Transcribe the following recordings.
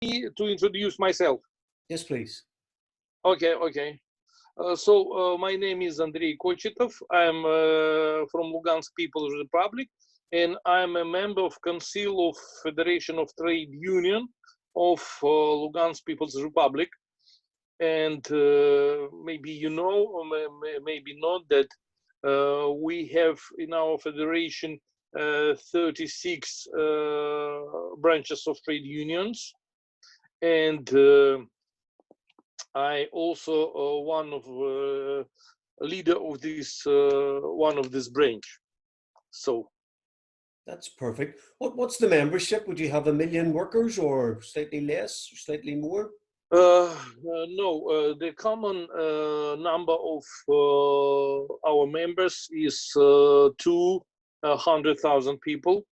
to introduce myself? Yes, please. Okay. My name is Andrey Kochetov. I'm from Lugansk People's Republic, and I'm a member of Council of Federation of Trade Union of Lugansk People's Republic. And maybe you know, or maybe not, that we have in our federation 36 branches of trade unions, and I also one of leader of this one of this branch. So that's perfect. What's the membership? Would you have 1 million workers, or slightly less, or slightly more? No, the common number of our members is 200,000 people.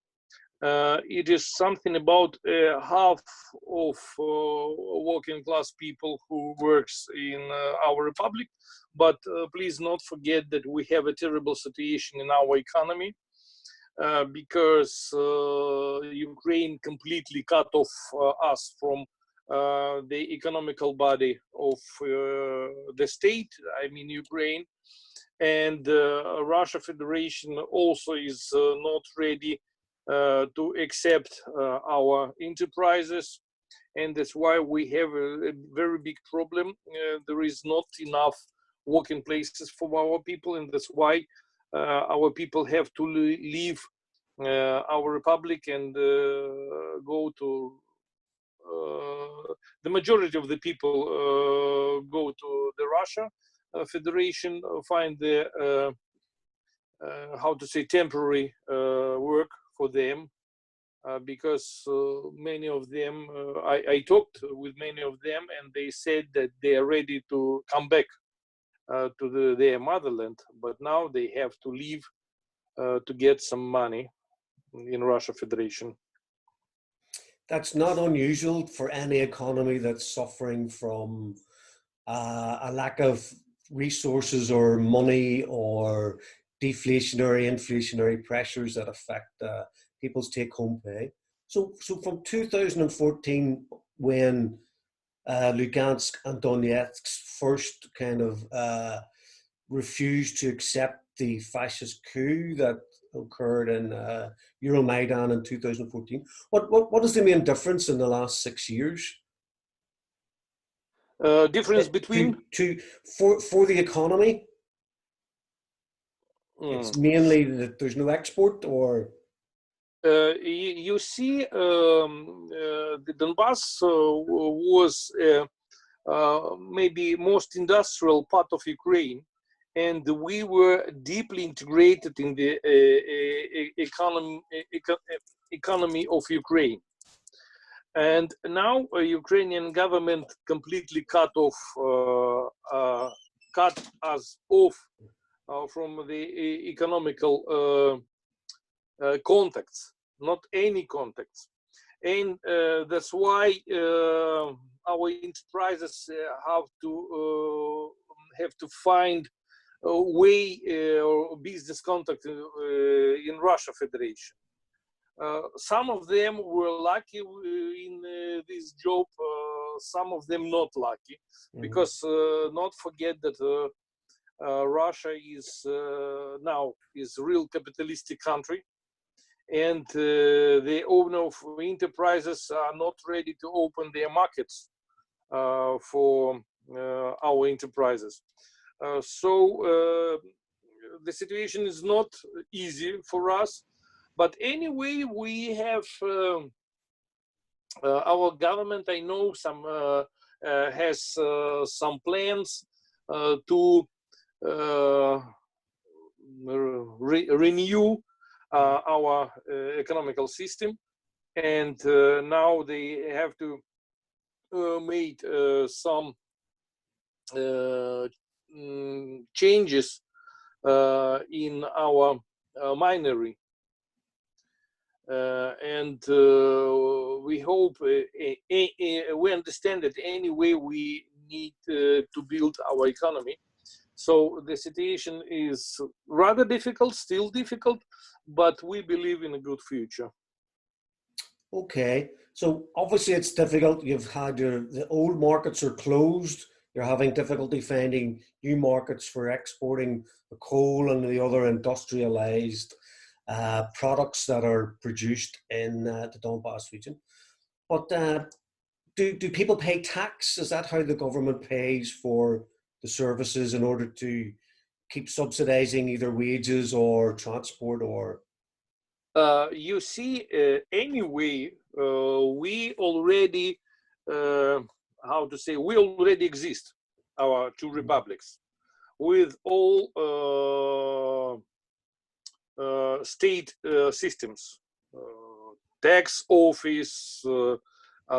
It is something about half of working class people who works in our republic. But please not forget that we have a terrible situation in our economy because Ukraine completely cut off us from the economical body of the state, I mean Ukraine, and Russia Federation also is not ready to accept our enterprises, and that's why we have a very big problem. There is not enough working places for our people, and that's why our people have to leave our republic and go to the majority of the people go to the Russia Federation, find the how to say temporary work for them, because many of them, I talked with many of them, and they said that they are ready to come back to their motherland, but now they have to leave to get some money in Russia Federation. That's not unusual for any economy that's suffering from a lack of resources or money, or deflationary, inflationary pressures that affect people's take-home pay. So from 2014, when Lugansk and Donetsk first kind of refused to accept the fascist coup that occurred in Euromaidan in 2014. What is the main difference in the last 6 years? Difference between for the economy? It's mainly that there's no export, or you see, the Donbas was maybe most industrial part of Ukraine, and we were deeply integrated in the economy of Ukraine. And now Ukrainian government completely cut us off from the economical contacts, not any contacts. And that's why our enterprises have to find a way or business contact in Russia Federation. Some of them were lucky in this job, some of them not lucky, because not forget that Russia is now is a real capitalistic country, and the owner of enterprises are not ready to open their markets for our enterprises. So the situation is not easy for us, but anyway, we have our government, I know, some has some plans to renew our economical system, and now they have to make some changes in our minery, and we hope, we understand that anyway we need to build our economy. So the situation is rather difficult, still difficult, but we believe in a good future. Okay, So obviously it's difficult. You've had the old markets are closed. You're having difficulty finding new markets for exporting the coal and the other industrialized products that are produced in the Donbas region. But do people pay tax? Is that how the government pays for the services in order to keep subsidizing either wages or transport or? You see, anyway, we already, how to say, we already exist, our two republics, with all state systems, tax office,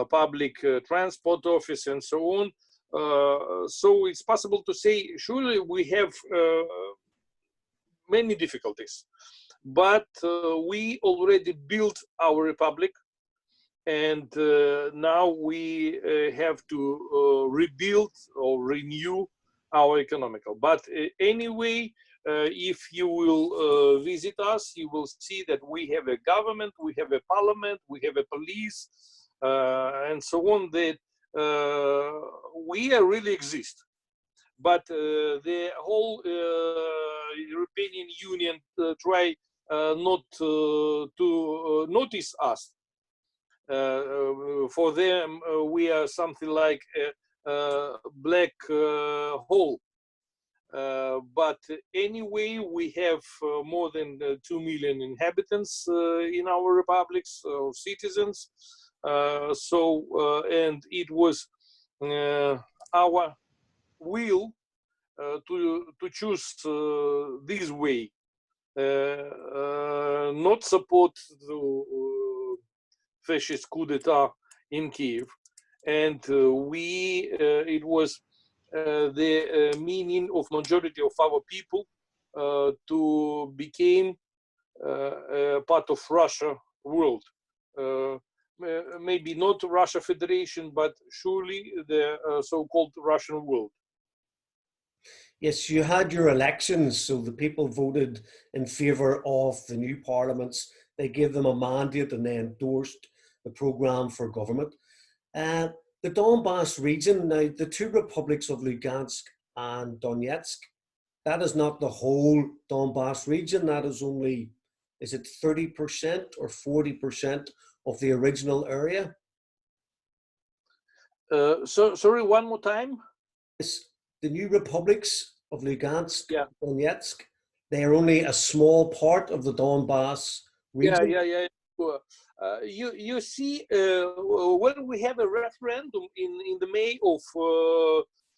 public transport office, and so on. So it's possible to say, surely we have many difficulties, but we already built our republic, and now we have to rebuild or renew our economical. But anyway, if you will visit us, you will see that we have a government, we have a parliament, we have a police, and so on, that we really exist. But the whole European Union try not to notice us. For them, we are something like a black hole. But anyway, we have more than 2 million inhabitants in our republics, citizens. And it was our will to choose this way, not support the fascist coup d'etat in Kiev, and it was the meaning of majority of our people to become part of Russia world. Maybe not Russia Federation, but surely the so-called Russian world. Yes, you had your elections, so the people voted in favour of the new parliaments. They gave them a mandate and they endorsed the programme for government. The Donbas region, now the two republics of Lugansk and Donetsk, that is not the whole Donbas region. That is only, is it 30% or 40% of the original area? Sorry, one more time. The new republics of Lugansk, yeah. Donetsk, they are only a small part of the Donbas region. Yeah. You see, when we have a referendum in the May of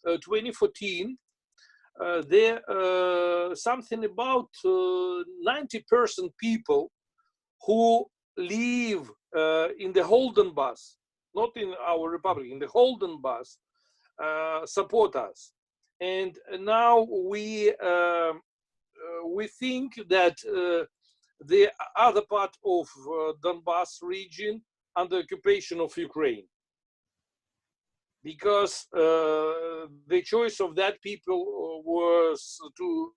2014, there something about 90% people who live in the whole Donbas, not in our republic, in the whole Donbas, support us. And now we think that the other part of Donbas region under occupation of Ukraine, because the choice of that people was to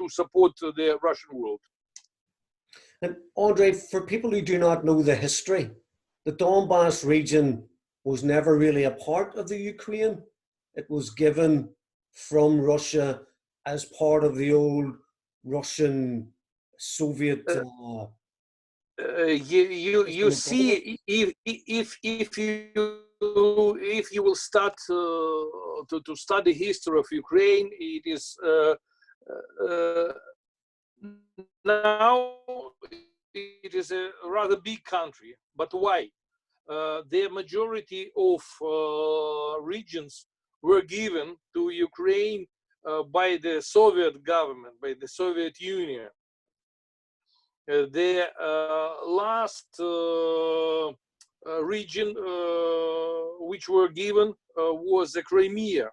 support the Russian world. And Andrey, for people who do not know the history, the Donbas region was never really a part of the Ukraine. It was given from Russia as part of the old Russian Soviet. You see, if you will start to study history of Ukraine, it is now it is a rather big country. But why? The majority of regions were given to Ukraine by the Soviet government, by the Soviet Union. The last region which were given was the Crimea.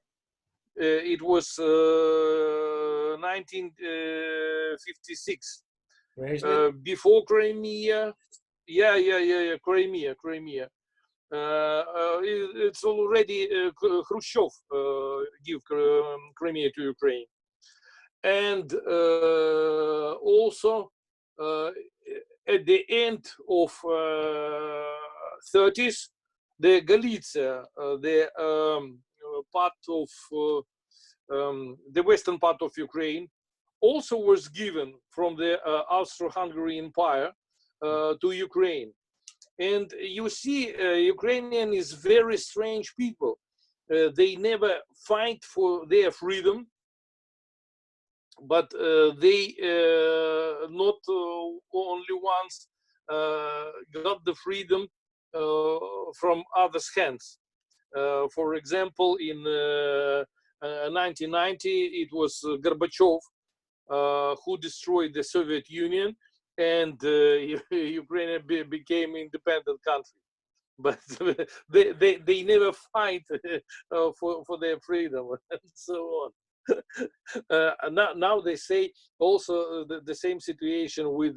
It was 1956. Before Crimea, Crimea. It's already Khrushchev gave Crimea to Ukraine, and also at the end of 30s, the Galicia, the part of the western part of Ukraine, also was given from the Austro-Hungary Empire to Ukraine. And you see, Ukrainian is very strange people. They never fight for their freedom, but they not only once got the freedom from others' hands. For example, in 1990, it was Gorbachev who destroyed the Soviet Union, and Ukraine became independent country. But they never fight for their freedom and so on. Now they say also the same situation with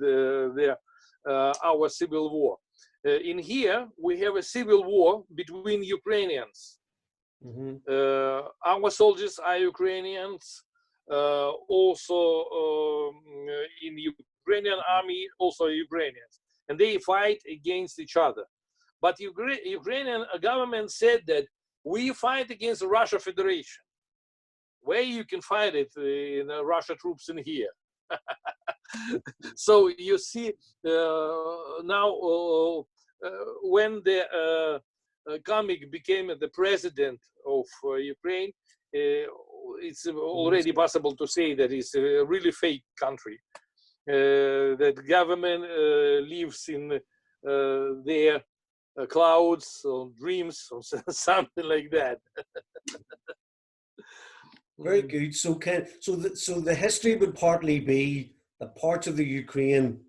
our civil war. In here we have a civil war between Ukrainians. Mm-hmm. Our soldiers are Ukrainians. Also in Ukrainian army, also Ukrainians, and they fight against each other. But Ukrainian government said that we fight against the Russia Federation. Where you can find it in Russia troops in here. So you see now when the comic became the president of Ukraine, it's already possible to say that it's a really fake country. That government lives in their clouds or dreams or something like that. Very good. So so the history would partly be that parts of the Ukraine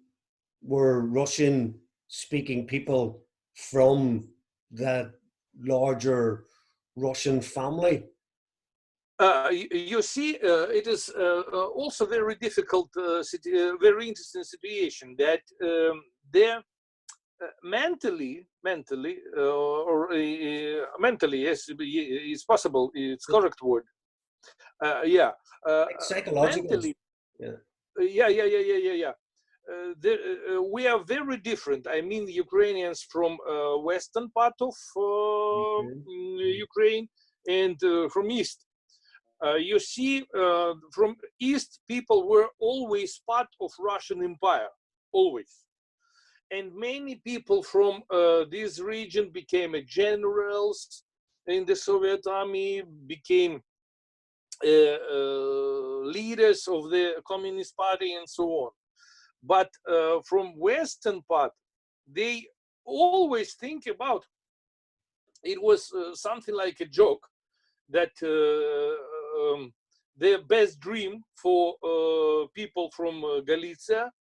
were Russian speaking people from the larger Russian family. You see, it is also very difficult, very interesting situation that they're mentally, yes, is possible. It's correct word. Yeah, Psychological. mentally. Yeah. Yeah. We are very different. I mean, Ukrainians from western part of Ukraine and from east. You see, from east, people were always part of Russian Empire, always. And many people from this region became generals in the Soviet army, became leaders of the Communist Party and so on. But from western part, they always think about, it was something like a joke, that their best dream for people from Galicia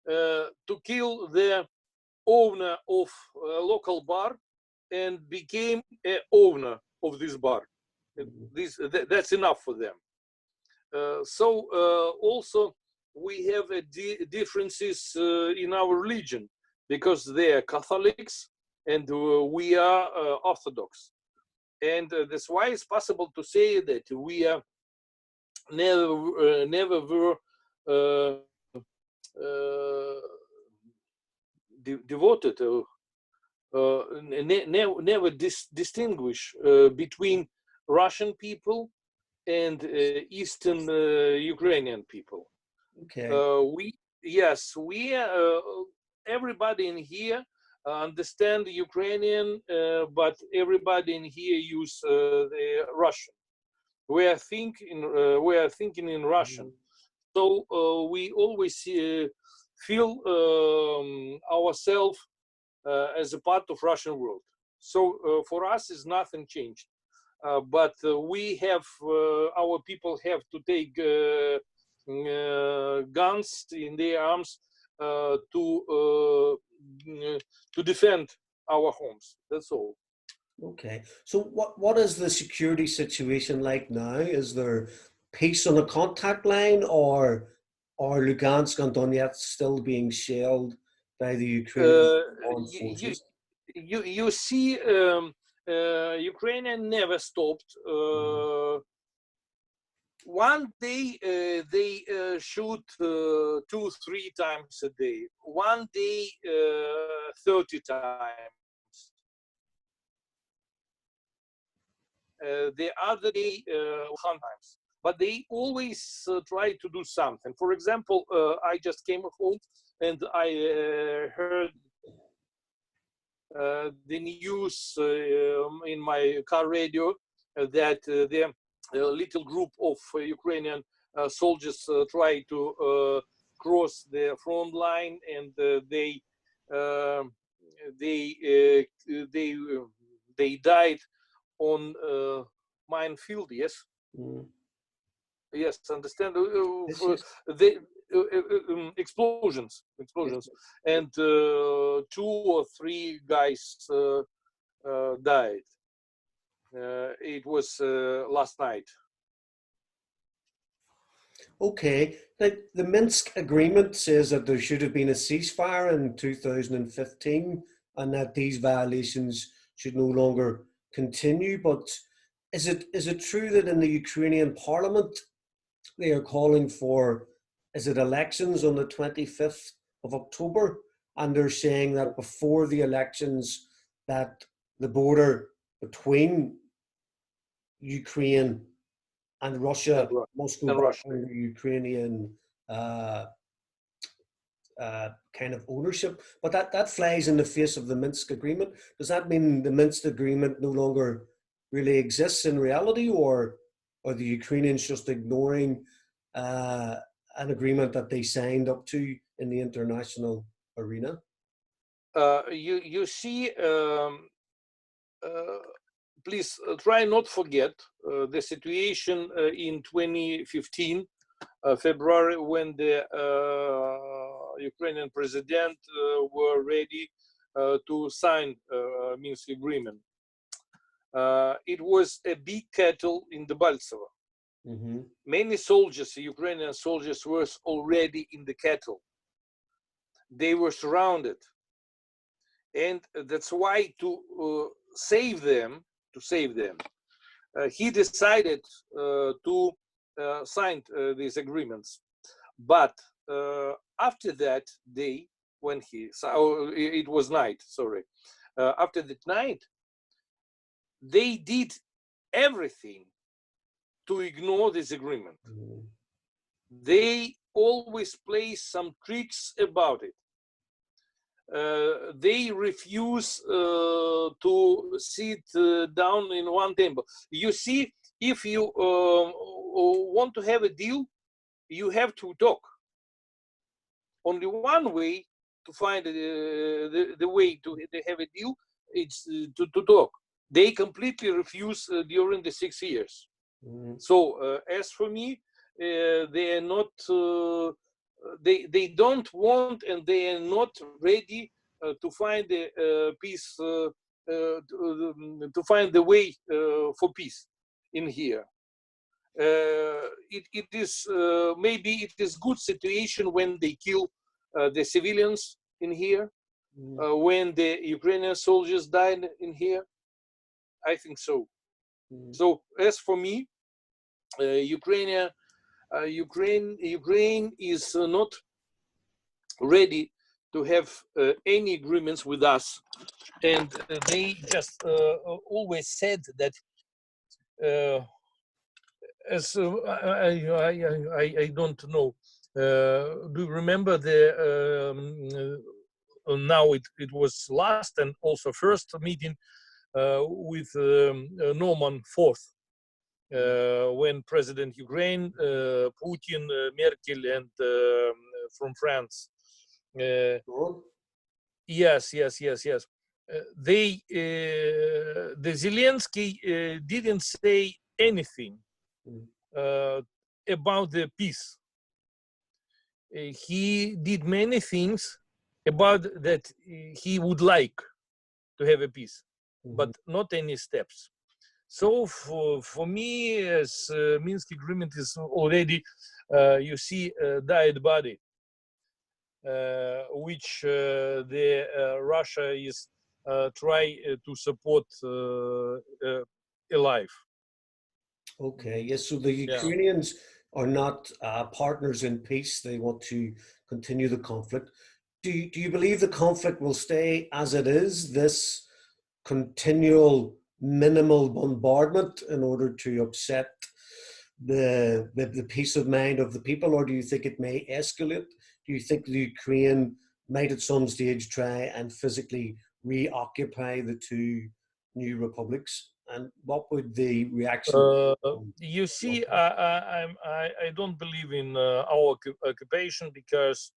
to kill the owner of a local bar and became a owner of this bar. That's enough for them. So also we have differences in our religion, because they are Catholics and we are Orthodox. And that's why it's possible to say that we are never were devoted, never distinguish between Russian people and Eastern Ukrainian people. Okay. We everybody in here understand Ukrainian, but everybody in here use the Russian. We are thinking in Russian. So we always feel ourselves as a part of Russian world. So for us, is nothing changed. But we have our people have to take guns in their arms to defend our homes. That's all. Okay. So what is the security situation like now? Is there peace on the contact line, or are Lugansk and Donetsk still being shelled by the Ukrainian armed forces? You see, Ukrainian never stopped. One day they shoot 2-3 times a day. One day 30 times. the other day sometimes, but they always try to do something. For example, I just came home and I heard the news in my car radio that the little group of Ukrainian soldiers try to cross the front line, and uh, they they they died on minefield. Yes, Mm. yes, understand. Yes, yes. The Yes. explosions, and 2 or 3 guys died. It was last night. Okay. Now, the Minsk Agreement says that there should have been a ceasefire in 2015 and that these violations should no longer continue. But is it true that in the Ukrainian parliament they are calling for, is it elections on the 25th of October? And they're saying that before the elections that the border between Ukraine and and, Russia Ru- must go and back Russia. under Ukrainian uh, kind of ownership. But that flies in the face of the Minsk Agreement. Does that mean the Minsk Agreement no longer really exists in reality, or are the Ukrainians just ignoring uh, an agreement that they signed up to in the international arena? You see, please try not forget the situation in 2015 February, when the Ukrainian president were ready to sign Minsk Agreement. It was a big battle in the Balsavo. Mm-hmm. Many soldiers, Ukrainian soldiers, were already in the cattle. They were surrounded, and that's why to save them, he decided to sign these agreements. But after that day, when it was night, sorry, after that night, they did everything to ignore this agreement. Mm-hmm. They always play some tricks about it. They refuse to sit down in one table. You see, if you want to have a deal, you have to talk. Only one way to find the way to have a deal, it's to talk. They completely refuse during the 6 years. Mm-hmm. So as for me, they are not. They don't want, and they are not ready to find the peace, to find the way for peace in here. It is maybe it is good situation when they kill the civilians in here, when the Ukrainian soldiers died in here. I think so. Mm-hmm. So as for me, Ukraine is not ready to have any agreements with us, and they just always said that. As I don't know. Do you remember the now it was last and also first meeting with Norman Fourth, when President Ukraine, Putin, Merkel, and from France. Yes. They the Zelensky didn't say anything about the peace. He did many things about that he would like to have a peace, but not any steps. So for me, as Minsk Agreement is already, you see, died body, which the Russia is try to support alive. Okay, yes. So the Yeah. Ukrainians are not partners in peace. They want to continue the conflict. Do you believe the conflict will stay as it is, this continual minimal bombardment in order to upset the peace of mind of the people, or do you think it may escalate? Do you think the Ukraine might at some stage try and physically reoccupy the two new republics? And what would the reaction from You see, Russia? I don't believe in our occupation because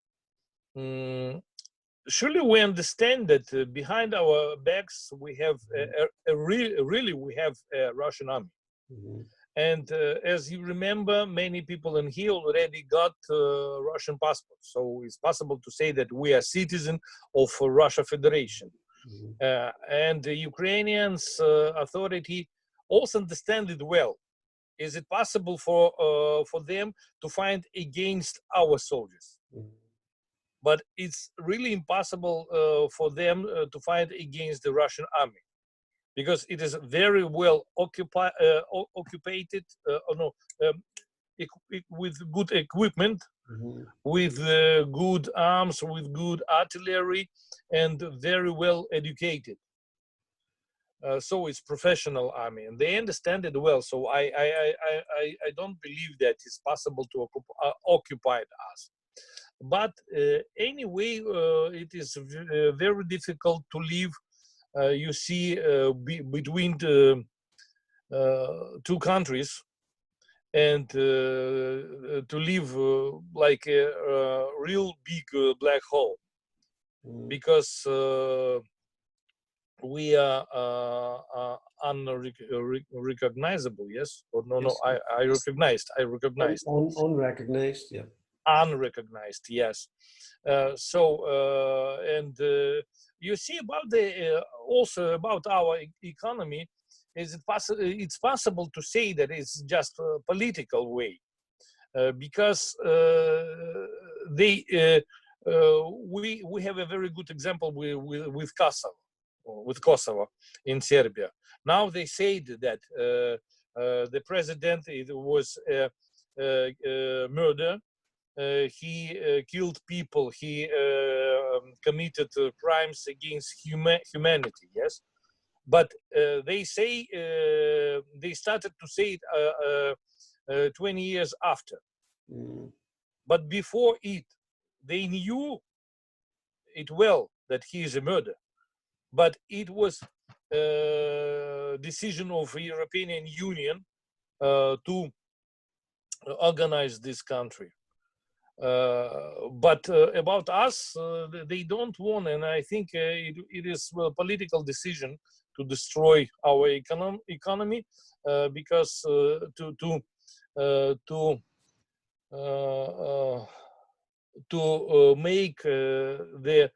surely we understand that behind our backs we have really we have a Russian army. Mm-hmm. And as you remember, many people in here already got Russian passports. So it's possible to say that we are citizens of Russia Federation. Mm-hmm. And the Ukrainians authority also understand it well. Is it possible for them to fight against our soldiers? Mm-hmm. But it's really impossible for them to fight against the Russian army, because it is very well occupied, with good equipment, Mm-hmm. with good arms, with good artillery, and very well educated. So it's professional army, and they understand it well. So I don't believe that it's possible to occupy us. But anyway, it is very difficult to live. You see, between the two countries, and to live like a real big black hole, because we are unrecognizable. Yes or no? Yes. I recognized. Unrecognized. Yeah. Unrecognized. Yes. And you see about the also about our economy. Is it possible? It's possible to say that it's just a political way, because we have a very good example with Kosovo, in Serbia. Now they said that the president, it was murder. He killed people. He committed crimes against humanity. Yes, but they say they started to say it 20 years after. Mm. But before it, they knew it well that he is a murderer. But it was a decision of the European Union to organize this country. But about us, they don't want, and I think it is a political decision to destroy our economy, because to make the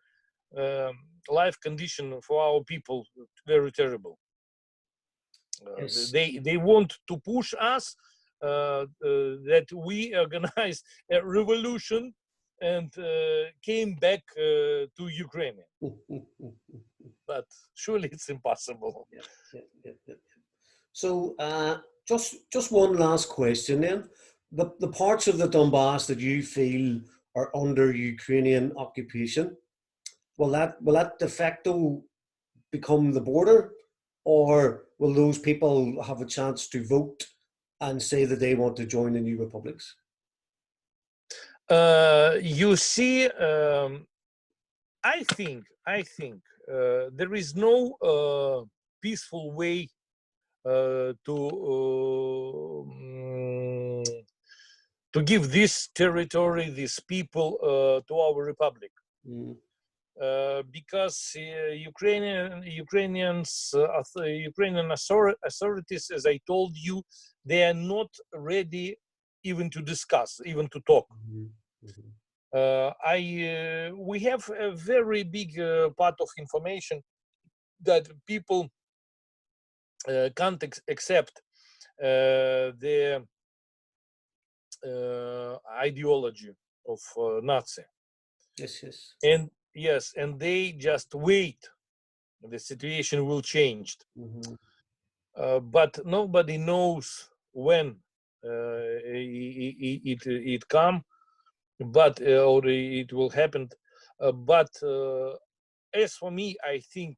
life condition for our people very terrible. Yes. They want to push us that we organized a revolution and came back to Ukraine. But surely it's impossible. Yeah, yeah, yeah, yeah. So just one last question then. The parts of the Donbas that you feel are under Ukrainian occupation, will that de facto become the border, or will those people have a chance to vote and say that they want to join the new republics? You see, I think there is no peaceful way to give this territory, these people, to our republic. Mm. Because Ukrainian authorities, as I told you, they are not ready even to discuss, even to talk. Mm-hmm. We have a very big part of information that people can't accept the ideology of Nazi. Yes, yes. And yes, and they just wait. The situation will change. Mm-hmm. But nobody knows when it come, but or it will happen. But as for me, I think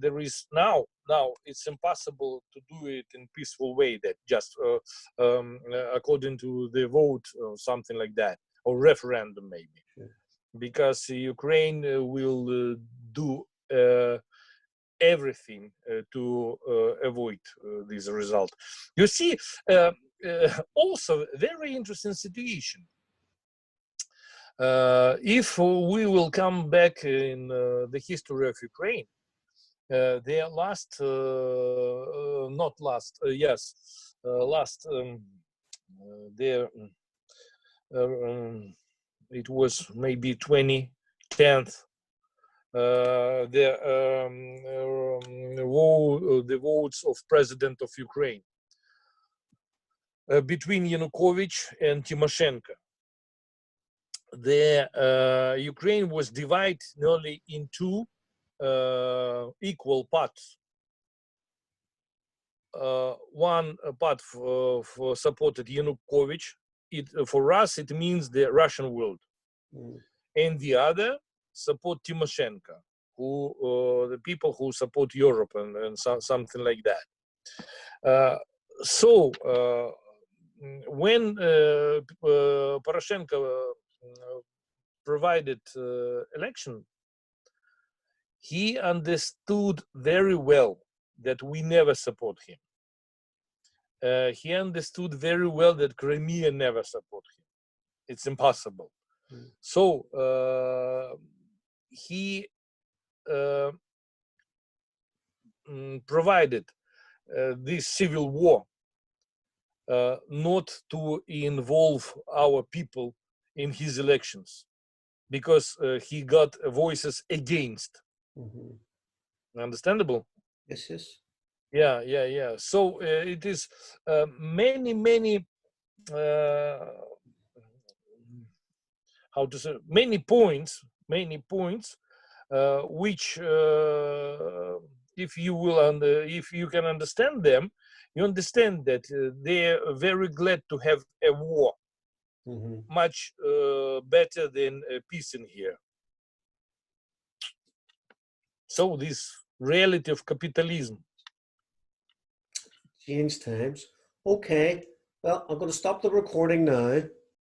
there is now Now it's impossible to do it in peaceful way, that just according to the vote or something like that, or referendum maybe, because Ukraine will do everything to avoid this result. You see, also very interesting situation. If we will come back in the history of Ukraine, their last, not last, yes, last, their, it was maybe 2010th, the votes of president of Ukraine between Yanukovych and Tymoshenko. The Ukraine was divided nearly into equal parts. One part for supported Yanukovych. For us, it means the Russian world, and the other support Tymoshenko, who the people who support Europe and something like that. So when Poroshenko provided election, he understood very well that we never support him. He understood very well that Crimea never support him. It's impossible. So he provided this civil war not to involve our people in his elections, because he got voices against. Understandable? Yes, yes. Yeah. So it is many how to say, many points which if you will if you can understand them, you understand that they're very glad to have a war, much better than peace in here. So this reality of capitalism. Change times. Okay. Well, I'm going to stop the recording now.